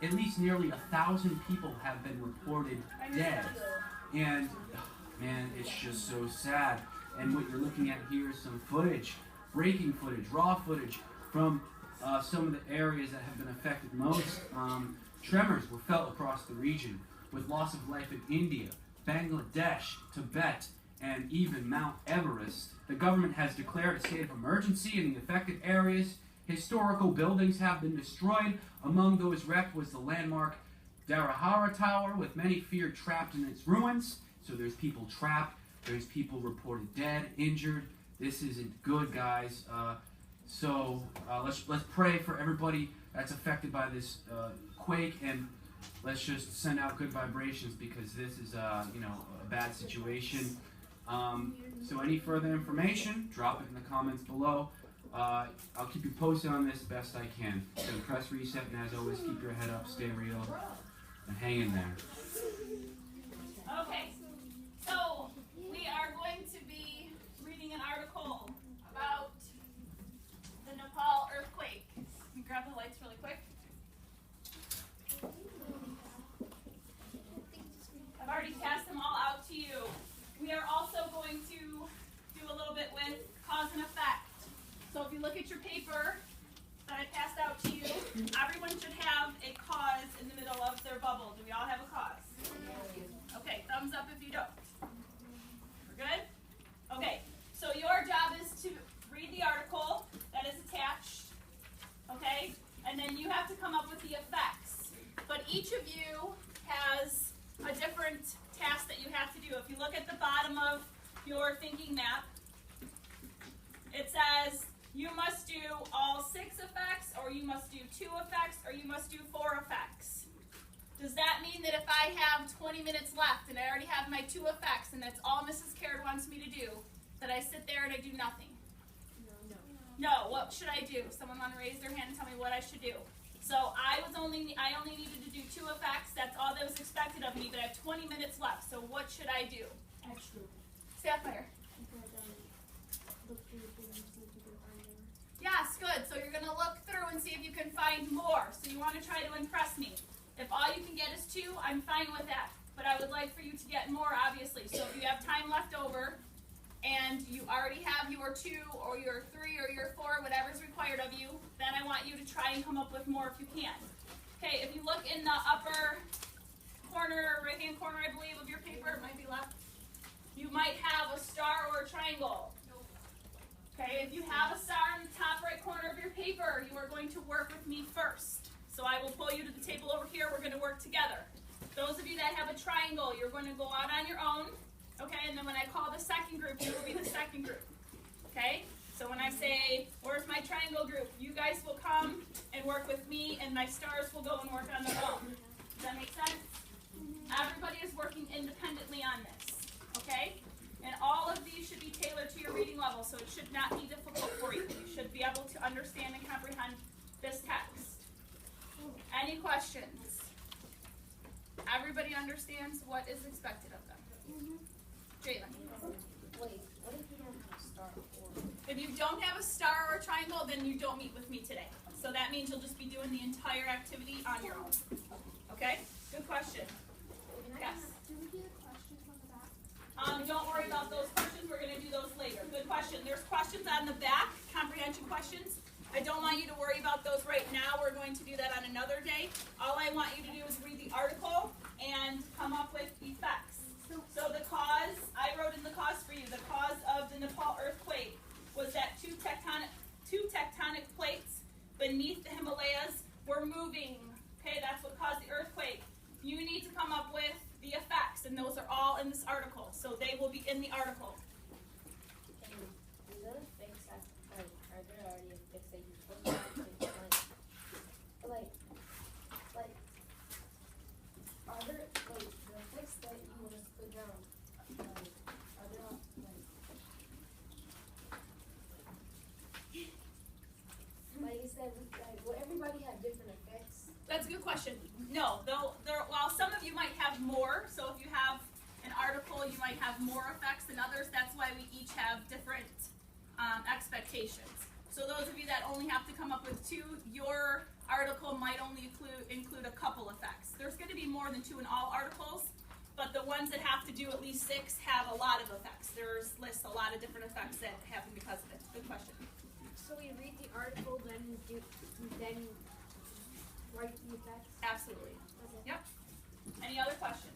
at least nearly 1,000 people have been reported dead. And, man, it's just so sad. And what you're looking at here is some footage, breaking footage, raw footage from some of the areas that have been affected most. Tremors were felt across the region, with loss of life in India, Bangladesh, Tibet, and even Mount Everest. The government has declared a state of emergency in the affected areas. Historical buildings have been destroyed. Among those wrecked was the landmark Darahara Tower, with many feared trapped in its ruins. So there's people trapped, there's people reported dead, injured. This isn't good, guys. Let's pray for everybody that's affected by this quake, and let's just send out good vibrations, because this is a bad situation. So any further information, drop it in the comments below. I'll keep you posted on this best I can. So press reset, and as always, keep your head up, stay real, and hang in there. Okay, so we are going to be reading an article about the Nepal earthquake. Let me grab the lights really quick. I've already passed them all out to you. We are also going to do a little bit with cause and effect. So if you look at your paper that I passed out to you, everyone should have a cause in the middle of their bubble. Do we all have a cause? Okay, thumbs up if you don't. We're good? Okay, so your job is to read the article that is attached, okay? And then you have to come up with the effects. But each of you has a different task that you have to do. If you look at the bottom of your thinking map, it says you must do all 6 effects, or you must do 2 effects, or you must do 4 effects. Does that mean that if I have 20 minutes left and I already have my 2 effects and that's all Mrs. Caird wants me to do, that I sit there and I do nothing? No, what should I do? Someone want to raise their hand and tell me what I should do? So I only needed to do 2 effects. That's all that was expected of me, but I have 20 minutes left. So what should I do? Extra. Sapphire. Yes, good. So you're going to look through and see if you can find more. So you want to try to impress me. If all you can get is 2, I'm fine with that. But I would like for you to get more, obviously. So if you have time left over and you already have your 2 or your 3 or your 4, whatever's required of you, then I want you to try and come up with more if you can. Okay, if you look in the upper corner, right-hand corner, I believe, of your paper, it might be left, you might have a star or a triangle. Okay, if you have a star in the top right corner of your paper, you are going to work with me first. So I will pull you to the table over here. We're going to work together. Those of you that have a triangle, you're going to go out on your own. Okay, and then when I call the second group, you will be the second group. Okay, so when I say, where's my triangle group, you guys will come and work with me, and my stars will go and work on their own. Does that make sense? Everybody is working independently on this. Okay? And all of these should be tailored to your reading level, so it should not be difficult for you. You should be able to understand and comprehend this text. Any questions? Everybody understands what is expected of them. Jalen. Wait, what if you don't have a star or? If you don't have a star or a triangle, then you don't meet with me today. So that means you'll just be doing the entire activity on your own. Okay? Good question. Yes? Do we get questions on the back? Don't worry about those questions. We're going to do those later. Good question. There's questions on the back, comprehension questions. I don't want you to worry about those right now. We're going to do that on another day. All I want you to do is read the article and come up with effects. So the cause, I wrote in the cause for you, the cause of the Nepal earthquake was that two tectonic plates beneath the Himalayas were moving. Okay, that's what caused the earthquake. You need to come up with the effects, and those are all in this article. So they will be in the article. And is that a fix that, are there already a fix that you're supposed to have? Like, are there, the fix that you want us to put down, are there, like you said, will everybody have different effects? That's a good question. No, while some of you might have more, so if you have an article, you might have more effects than others. That's why we each have different expectations. So those of you that only have to come up with 2, your article might only include a couple effects. There's going to be more than 2 in all articles, but the ones that have to do at least 6 have a lot of effects. There's lists a lot of different effects that happen because of it. Good question. So we read the article, then write the effects? Absolutely. Okay. Yep. Any other questions?